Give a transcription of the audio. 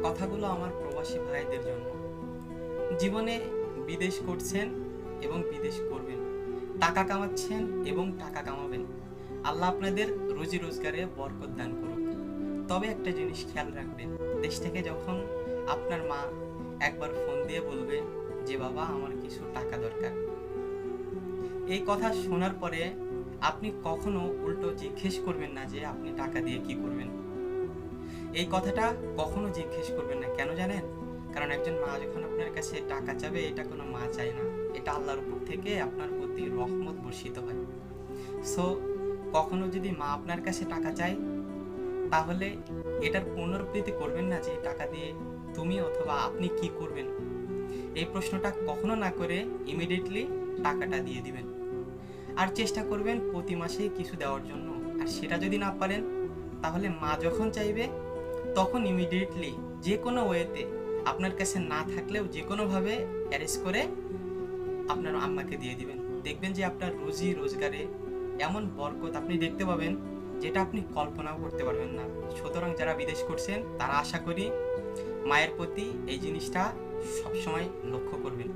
কথাগুলো আমার প্রবাসী ভাইদের জন্য। জীবনে বিদেশ করছেন এবং বিদেশ করবেন, টাকা কামাচ্ছেন এবং টাকা কামাবেন। আল্লাহ আপনাদের রুজি রোজগারে বরকত দান করুক। তবে একটা জিনিস খেয়াল রাখবেন, দেশ থেকে যখন আপনার মা একবার ফোন দিয়ে বলবে যে বাবা আমার কিছু টাকা দরকার, এই কথা শোনার পরে আপনি কখনো উল্টো জিজ্ঞেস করবেন না যে আপনি টাকা দিয়ে কি করবেন। এই কথাটা কখনো জিজ্ঞেস করবেন না। কেন জানেন? কারণ একজন মা যখন আপনার কাছে টাকা চাবে, এটা কোনো মা চায় না, এটা আল্লাহর উপর থেকে আপনার প্রতি রহমত বর্ষিত হয়। সো কখনো যদি মা আপনার কাছে টাকা চায়, তাহলে এটার পুনরাবৃত্তি করবেন না যে টাকা দিয়ে তুমি অথবা আপনি কি করবেন। এই প্রশ্নটা কখনো না করে ইমিডিয়েটলি টাকাটা দিয়ে দিবেন। আর চেষ্টা করবেন প্রতি মাসে কিছু দেওয়ার জন্য। আর সেটা যদি না পারেন, তাহলে মা যখন চাইবে তখন ইমিডিয়েটলি যে কোনো ওয়েতে, আপনার কাছে না থাকলেও যে কোনোভাবে অ্যারেঞ্জ করে আপনার আম্মাকে দিয়ে দিবেন। দেখবেন যে আপনার রুজি রোজগারে এমন বরকত আপনি দেখতে পাবেন যেটা আপনি কল্পনাও করতে পারবেন না। সুতরাং যারা বিদেশ করছেন তারা আশা করি মায়ের প্রতি এই জিনিসটা সবসময় লক্ষ্য করবেন।